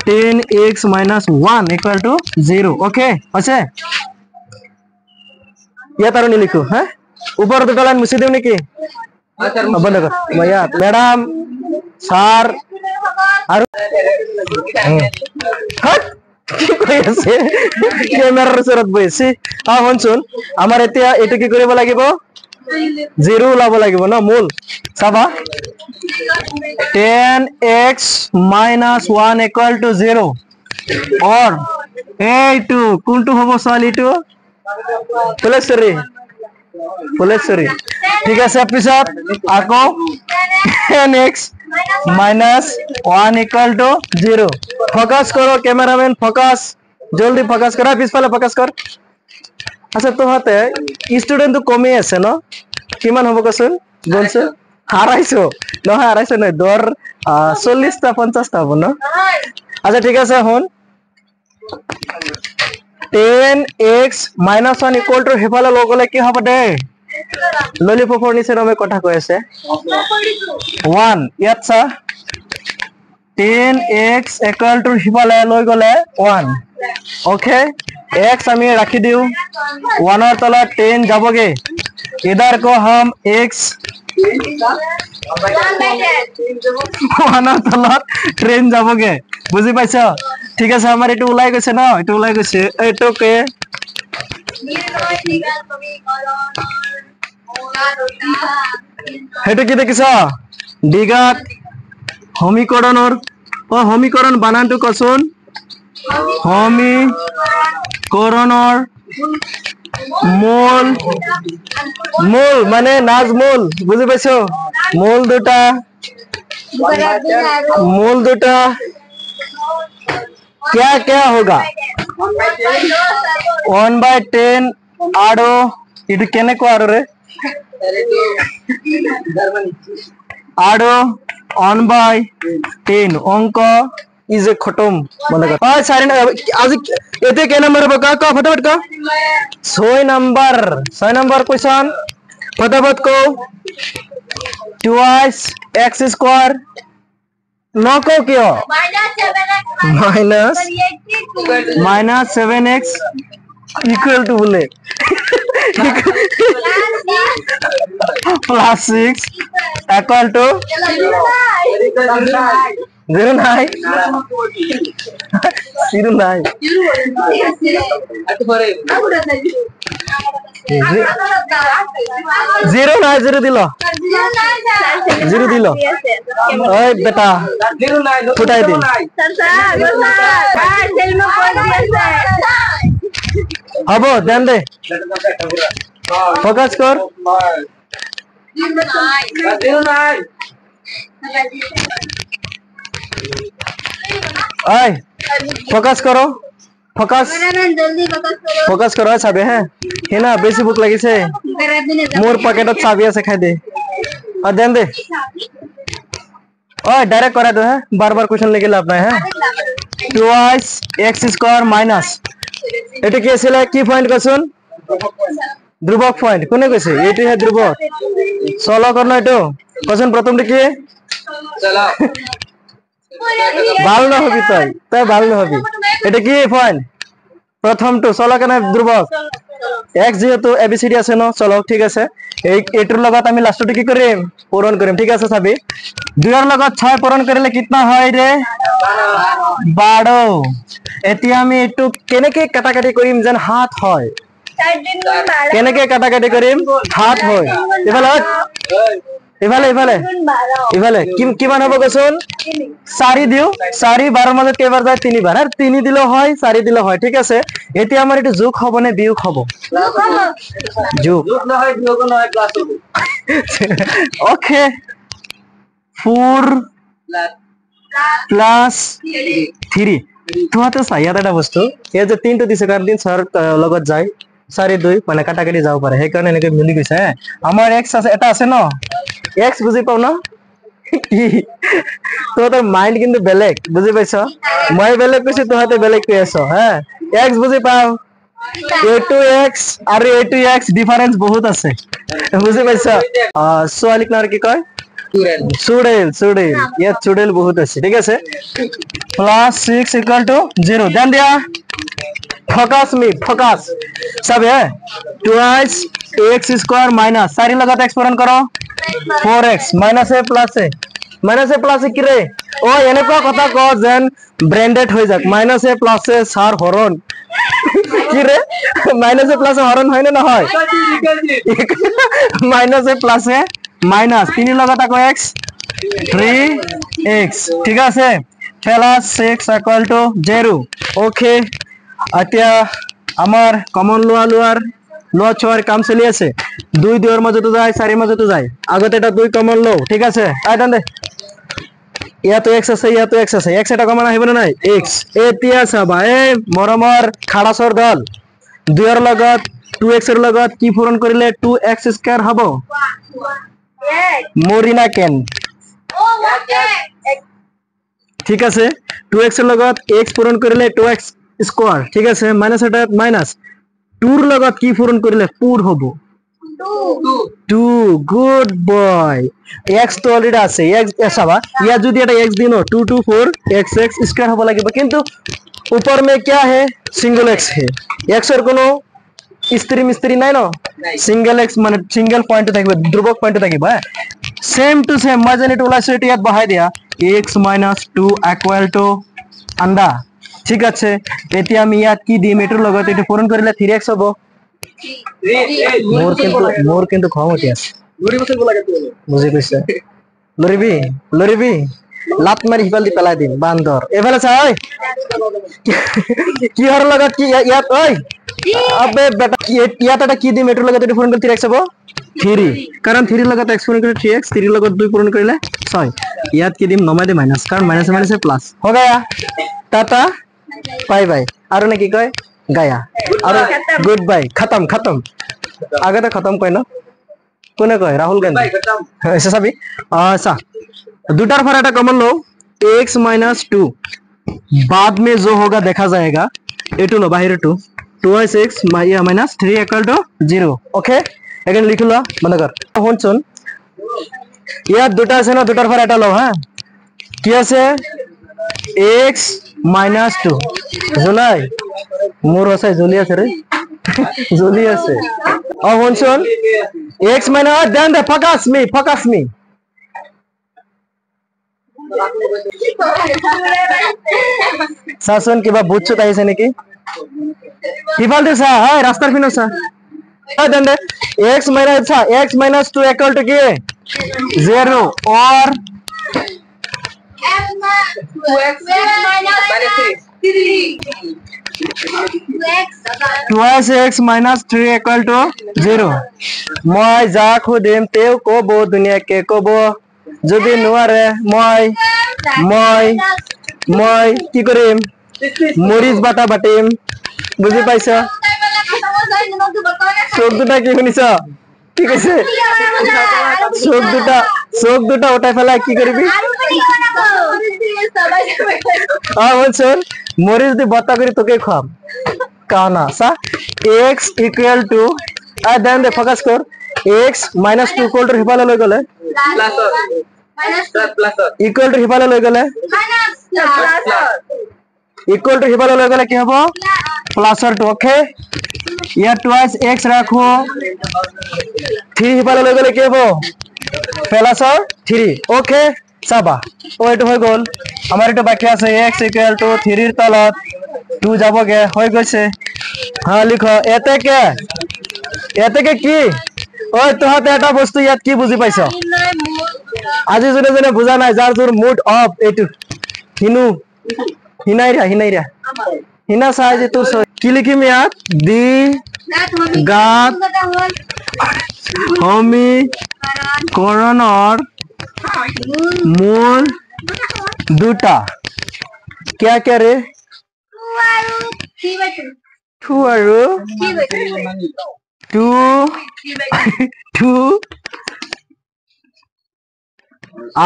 10x - 1 ইকুয়াল টু 0 ওকে আছে ইয়াত আৰু নিলিখো হ্যাঁ উপৰ দুটা লাইন মুছি দিও নেকি বন্ধ কৰ ম্যাডাম স্যাৰ আৰ হট কি কই আছে ক্যামেৰাৰ ওচৰত বহিছে শুনচোন আমাৰ এতিয়া এটো কি কৰিব লাগিব 0 ওলাব লাগিব ন মূল চাবা 10x - 1 ইকুয়াল টু 0 और এইটো কোনটো হ'ব ছোৱালীটো ফুলেশ্বৰী ঠিক আছে পিছত আকৌ 10x - 1 ইকুয়াল টু 0 ফোকাস করো ক্যামেরাম্যান ফোকাস জলদি ফোকাস করা পিছফালে ফোকাস কর আচ্ছা তোহাতে স্টুডেন্ট তো কমই আছে ন কিমান হ'ব কচোন গলছে হারাইছো নহয় হারাইছো নহয় দর 40 টা 50 টা হ'ব ন আচ্ছা ঠিক আছে হন 10x - 1 ইকুয়াল টু হেফালে লগলে কি হ'ব দে ললিপপৰ নিচিনা মই কথা কৈ আছে 1 ইয়াত চা 10x ইকুয়াল টু হিফালে লৈ গলে 1 ওকে x আমি রাখি দিও 1 ৰ তলত 10 যাবগে इधर को हम x 1 ৰ তলত ট্ৰেন যাবগে বুজি পাইছ ঠিক আছে আমাৰ এটো ওলাই গৈছে ন এটো ওলাই গৈছে এটোকে হেটো কি দেখিছ দ্বিঘাত সমীকরণ বানানটো কচোন সমীকৰণৰ মূল মানে নাজমূল বুজি পাইছো মূল দুটা क्या होगा 1/10 আৰু এটো কেনেকৈ আৰু ৰে আৰু 1/10 অঙ্ক ইজ এ খতম মনে কর সারি आज এতে কে নাম্বার হবে কা ফটাফট কা 6 নাম্বার কোশ্চেন फटाफट को ट्वाइस एक्स स्क्वायर न को क्यों माइनस 7x इक्वल टू बोले प्लस 6 इक्वल टू 09 0 दिलो 0 दिलो ओए बेटा फुटाई दिन हबो ध्यान दे फोकस कर ओए फोकस करो फोकस फोकस करो চাবি হ্যাঁ হেনা বেশি ভুক লাগিছে মোর পকেটত চাবি আছে খাই দে আর দেন দে ओए डायरेक्ट करा दो है बार-बार क्वेश्चन लेके लाभ नहीं है ट्वाइस एक्स स्क्वायर माइनस এটা কি ছিল কি পয়েন্ট কোশ্চেন ধ্রুবক পয়েন্ট কোনে কইছে এটি হে ধ্রুবক সলো করনো এটো কোশ্চেন প্রথমটি কি চলো ভালো না হবি তাই ভালো না হবি এটা কি পয়েন্ট প্রথম তো সলো কেন ধ্রুবক x যেহেতু এবিসিডি আছে ন চলো ঠিক আছে এই এটার লগত আমি লাস্টটি কি করিম পূরণ করিম ঠিক আছে সবই 2 এর লগত 6 পূরণ করলে কিতনা হয় রে 12 এতি আমি একটু কেনেকে কাটাকাটি করিম যেন হাত হয় কেনেকে কাটাকাটি করিম হাত হয় এভালে কিমান হবে কোন 4 দিও 4 12 মধ্যে কেবার যায় 3 বার আর 3 দিলে হয় 4 দিলে হয় ঠিক আছে এটি আমার একটু যোগ হবে না বিয়োগ হবে যোগ না হয় বিয়োগ না হয় প্লাস হবে ওকে 4 প্লাস 3 তোমাতে সাইয়াটা বস্তু এই যে 3 টো দিছে কারণ 3 6 লগত যায় 4 2 মানে কাটাকাটি যাও পারে সেই কারণে এনেকে মিলি গৈছে আমার x আছে এটা আছে ন x বুঝি পাও না কি তোদের মাইন্ড কিন্তু বেলেগ বুঝি পাইছো মই বেলেগ কইছি তোহাতে বেলেগ কই আছো হ্যাঁ x বুঝি পাও a2x আর a2x ডিফারেন্স বহুত আছে বুঝি পাইছো সোয়ালিক নার কি কয় চুড়েল ये चुड़ेल बहुत আছে ঠিক আছে प्लस 6 इक्वल टू 0 ध्यान दिया फोकस सब है ट्वाइस एक्स स्क्वायर माइनस सारी लगातार एक्स पूरण करो 4x माइनस है प्लस है किरे ओ এনেকুৱা কথা ক যেন ব্র্যান্ডেড হৈ যাক মাইনাস এ প্লাস এ সার হরণ কিরে মাইনাস এ প্লাস এ হরণ হয় না না হয় মাইনাস এ প্লাস এ माइनस 3 लगातार को x 3x ठीक আছে প্লাস 6 ইকুয়াল টু 0 ওকে আতিয়া আমার কমন লোয়ার ছোয়ার কাম চলি আছে 2 2 এর মধ্যে তো যায় 4 এর মধ্যে তো যায় আগতে এটা 2 কমন লো ঠিক আছে আইডান দে ইয়া তো x আছে x এটা কমন আহিব না নাই x এতিয়া চাবা এ মৰমৰ খাড়াছৰ দল 2 এর লগত 2x এর লগত কি পূরণ করিলে 2x স্কয়ার হবো মরিনা কেন ঠিক আছে 2x এর লগত x পূরণ করিলে 2x স্কয়ার ঠিক আছে মাইনাস এটা মাইনাস 2 এর লগত কি পূরণ করিলে 4 হবো 2 গুড বয় x তো অলরেডি আছে x এসাবা ইয়া যদি এটা x দিনো 2 2 4 x স্কয়ার হবো লাগিব কিন্তু ऊपर में क्या है सिंगल x है x এর কোনো স্ত্রী নাই ন সিঙ্গেল x মানে সিঙ্গেল পয়েন্ট থাকবে ধ্রুবক পয়েন্ট থাকবে সেম টু সেম মাঝে এটা ওলা সেটা ইয়াত বহাই দিয়া x - 2 ইকুয়াল টু আন্ডা ঠিক আছে এতিয়া আমি ইয়াত কি দিম এটার লগত এটা পূরণ করিলে 3x হবে মোর কিন্তু খম হতি আছে লরি বসে বলা গেছে বুঝি কইছে লরিবি লাত মারি হিপাল দি পেলাই দিম বান্দর এফালে চাই কি হর লগত কি ইয়াত ওই अबे बेटा ইয়াত এটা কি দিম এটার লগত এটা পূরণ করতে 3x হবে 3 কারণ 3 লগত x পূরণ করে 3x 3 লগত 2 পূরণ কৰিলে 6 ইয়াত কি দিম নমাই দে মাইনাস কারণ মাইনাস মাইনাস প্লাস हो गया टाटा बाय बाय আর না কি কয় গায়া আর গুড বাই খতম আগে তো খতম কয় না কোনে কয় রাহুল গান্ধী ऐसा सभी ऐसा দুটার পর এটা কমন লো x - 2 बाद में जो होगा देखा जाएगा এটু নো বাহিরে 2 2x - 3 equal to 0 ओके এখানে লিখে লো বন্ধ কর শুন ইয়ার দুটা আছে না দুটার পর এটা লো হ্যাঁ কি আছে x - 2 জুলাই মোর আছে জ্বলি আছে রে জ্বলি আছে শুন x - দেন দে ফোকাস মি শাসন কিবা বুঝছো তাইছে নাকি কিফাল দে সা হাই রাস্তার পিনো সা then De x - 2 equal to কি 0 or twice x minus 3 equal to 0 মই যা খুদিম তেও কব দুনিয়াকে কব যদি নোৱাৰে মই কি কৰিম মৰিচ বাটা বাটিম বুজি পাইছ চোখ দুটা কি শুনিছ কি কৈছে চোখ দুটা উঠাই পেলাই কি কৰিবি শুন মৰিচ দি বটা কৰি তোকে খুৱাম কানা সা x equal to দেন দে ফোকাস কর x - 2 equal to হিফালে লৈ গলে equal to হিফালে লৈ গলে equal to হিফালে লৈ গলে কি হ'ব প্লাসৰ 2 ওকে ইয়াৰ টুৱাইস x ৰাখো 3 হিফালে লৈ গলে কি হ'ব প্লাসৰ 3 ওকে চাবা এইটো হৈ গল আমাৰ এটা বাকি আছে x equal to 3 ৰ তলত 2 যাবগে হৈ গৈছে হ্যাঁ লিখো এতে কি ওই তোহাতে এটা বস্তু ইয়াত কি বুজি পাইছ আজি জনে জনে বুজা নাই যার জোর মুড অফ এটু হিনা চাই যে তোর কি লিখিম ইয়াত দি গাত সমীকৰণৰ মূল দুটা क्या क्या रे 2 আৰু 2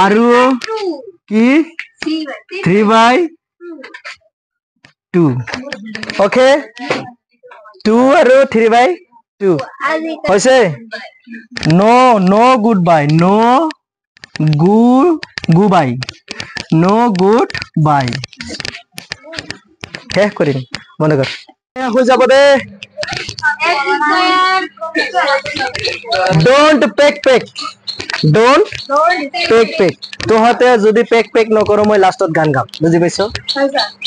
আৰু কি 3/2 ওকে 2 আৰু 3/2 হৈছে নো গুড বাই শেষ কৰিম মনে কৰ হৈ যাব দে ডোন্ট পেক তোহাতে যদি পেক নকৰো মই লাষ্টত গান গাম বুজি পাইছো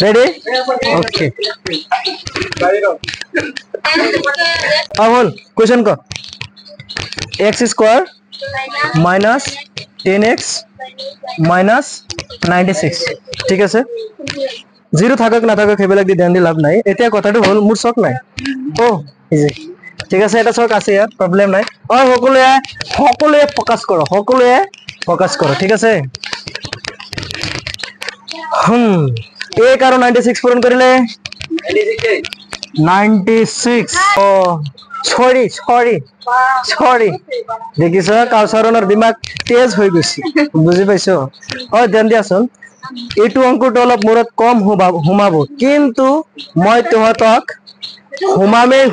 ৰেডি ওকে কোৱেশ্চন ক x square minus 10x minus 96 ঠিক আছে জিরো থাকক না থাকক হেবেলাক দি ধ্যান দি লাভ নাই এতিয়া কথাটো হল মোৰ চক নাই ও ইজি ঠিক আছে এটা চক আছে ইয়াত প্রবলেম নাই সকলোৱে ফোকাস কৰো ঠিক আছে এক আৰু 96 পূৰণ কৰিলে 96 ও সৰি দেখিছ কাউসাৰনৰ দিমাগ তেজ হৈ গৈছে বুজি পাইছো ধ্যান দিয়াচোন এইটো অঙ্কটো অলপ মূৰত কম হুমাব কিন্তু মই তোহাতক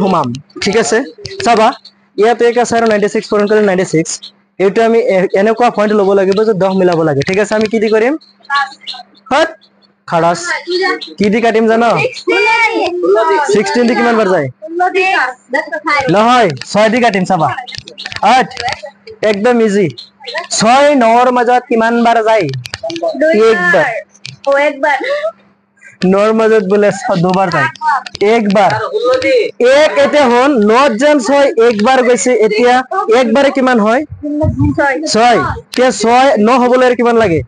হুমাম ঠিক আছে চাবা ইয়াত এক আছে আৰু 96 পূৰণ কৰিলে 96 এইটো আমি এনেকুৱা পইণ্ট ল'ব লাগিব যে 10 মিলাব লাগে ঠিক আছে আমি কি দি কৰিম খাৰাস কি দি কাটিম জানো 16 দি কিমান বাৰ যায় নহয় 6 দি কাটিম চাবা 8 একদম ইজি 6 9 ৰ মাজত কিমান বাৰ যায় একবাৰ 9 ৰ মাজত বোলে দুবাৰ যায় একবাৰ এক এতিয়া হল 9 যেন 6 একবাৰ গৈছে এতিয়া একবাৰে কিমান হয় 6 কে 6 9 হবলৈ কিমান লাগে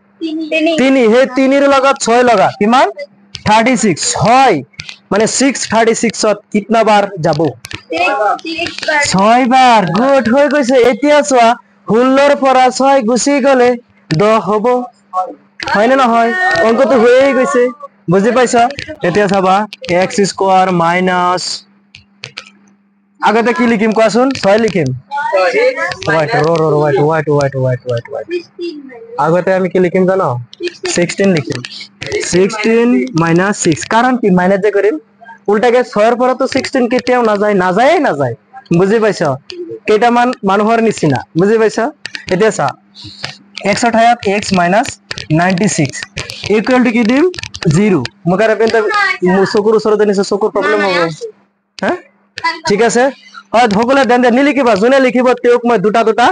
3 হে 3 ৰ লগত 6 লগা কিমান 36 6 মানে 636 ত কিতনা বাৰ যাব 6 বাৰ গুড হৈ গৈছে এতিয়া চোৱা 16 ৰ পৰা 6 গুচি গলে 10 হ'ব হয় না নহয় অঙ্কটো হয়ে গৈছে বুজি পাইছা এতিয়া চাবা x স্কয়ার মাইনাস আগতে কি লিখিম কোৱাচোন 6 লিখিম ওয়াইট আগতে আমি কি লিখিম জানো 16 লিখিম 16 - 6 কারণ কি মাইনাস যে কৰিম উল্টাকে 6 ৰ পৰা তো 16 কেতিয়াও নাযায় বুজি পাইছ কেইটামান মানুহৰ নিচিনা বুজি পাইছ এতিয়া চা x ৰ ঠাইত x minus 96 ইকুৱেল টু কি দিম 0 মগাৰে পেন মোৰ চকুৰ ওচৰতে নিছে চকুৰ প্ৰব্লেম হ'ব হা ঠিক আছে হয় ধকলে দেন দে নিলিখিবা যোনে লিখিব তেওঁক মই দুটা দুটা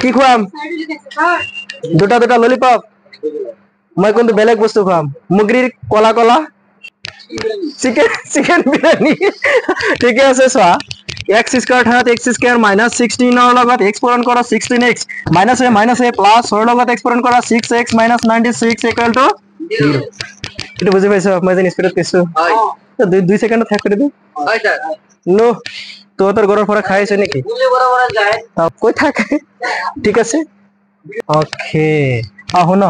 কি খুৱাম দুটা দুটা ললিপপ মই কোনটো বেলেগ বস্তু খুৱাম মুগৰীৰ কলা কলা চিকেন বিৰিয়ানী ঠিক আছে চোৱা x স্কয়াৰ ঠাইত x স্কয়াৰ minus 16 ৰ লগত x পূৰণ কৰা 16x minus a plus ৰ লগত x পূৰণ কৰা 6x minus 96 equal to 0 এটা বুজি পাইছো মই যেন স্পিডত কৈছো হয় তো 2 সেকেন্ড থাক কৰি দিও হয় স্যাৰ নো তোৰ ঘৰৰ পৰা খাইছে নেকি বুলে বৰাবৰ যায় কই থাকে ঠিক আছে ওকে শুন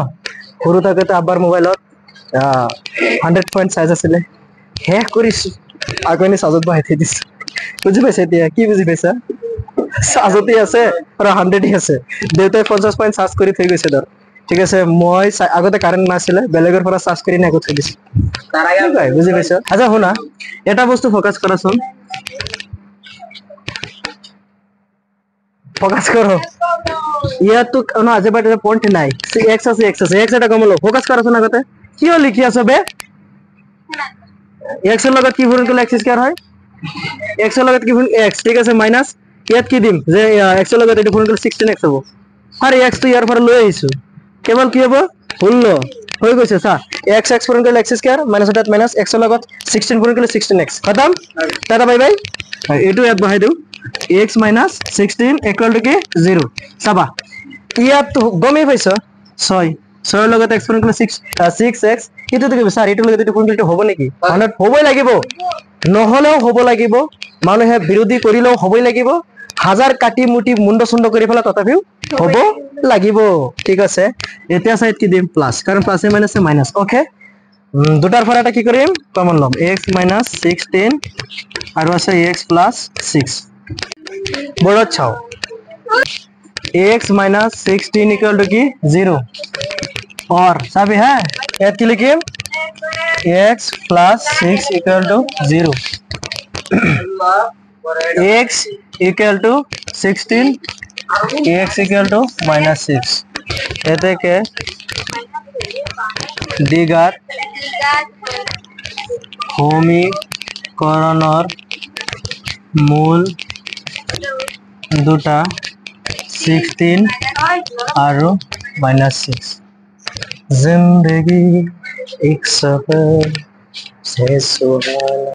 সৰু থাকোতে আব্বাৰ মোবাইলত 100 পইণ্ট চাইজ আছিলে শেষ কৰিছো আগনি চাজত বহাই থৈ দিছো বুজি পাইছা এতিয়া কি বুজি পাইছা চাজতে আছে আৰু 100 আছে দেউতাই 50 পইণ্ট চাৰ্জ কৰি থৈ গৈছে ধৰ ঠিক আছে মই আগতে কাৰেন্ট নাছিলে বেলেগৰ পৰা চাৰ্জ কৰি নাকো থৈ দিছো তাৰাই বুজি পাইছা আচ্ছা শুনা এটা বস্তু ফোকাস কৰাচোন ফোকাস করো ইয়া তো না আজে বাটে পয়েন্ট নাই x আছে x এটা কমলো ফোকাস কৰাচোন আগতে কিয় লিখি আছো বে x এর লগত কি পূরণ করলে x স্কয়ার হয় x এর লগত কি পূরণ x ঠিক আছে মাইনাস ইয়াত কি দিম যে x এর লগত এটা পূরণ করলে 16x হবে আর x তো ইয়ার পরে লই আইছো কেবল কি হবে 16 হই গৈছে সা x পূরণ করলে x স্কয়ার মাইনাস এটা মাইনাস x এর লগত 16 পূরণ করলে 16x খতম টাটা বাই বাই এটু ইয়াত বহাই দিও x minus 16 equal to কি 0 চাবা ইয়াত তো গমে পাইছো 6 ৰ লগত x পূৰণ কৰিলে 6x এটো তো কি স্যাৰ এটো লগত এটো পূৰণ কৰিলে হ'ব নেকি মানে হ'বই লাগিব নহলেও হ'ব লাগিব মানুহে বিৰোধী কৰিলেও হ'বই লাগিব হাজাৰ কাটি মুটি মুন্ড সুন্দ কৰি ফেলা তথাপিও হ'ব লাগিব ঠিক আছে এতিয়া সাইড কি দিম প্লাস কারণ প্লাসে মাইনাসে মাইনাস ওকে দুটার পর এটা কি করিম কমন লম x minus 16 আর আছে x plus 6 বড় চাও x minus 16 equal to কি 0 और सभी है याद की लिखिए x plus 6 equal to 0 x equal to 16 x equal to minus 6 এতে কে দিগার সমীকৰণৰ মূল দুটা 16 আৰু -6 जिंदगी एक सफर से सुहाना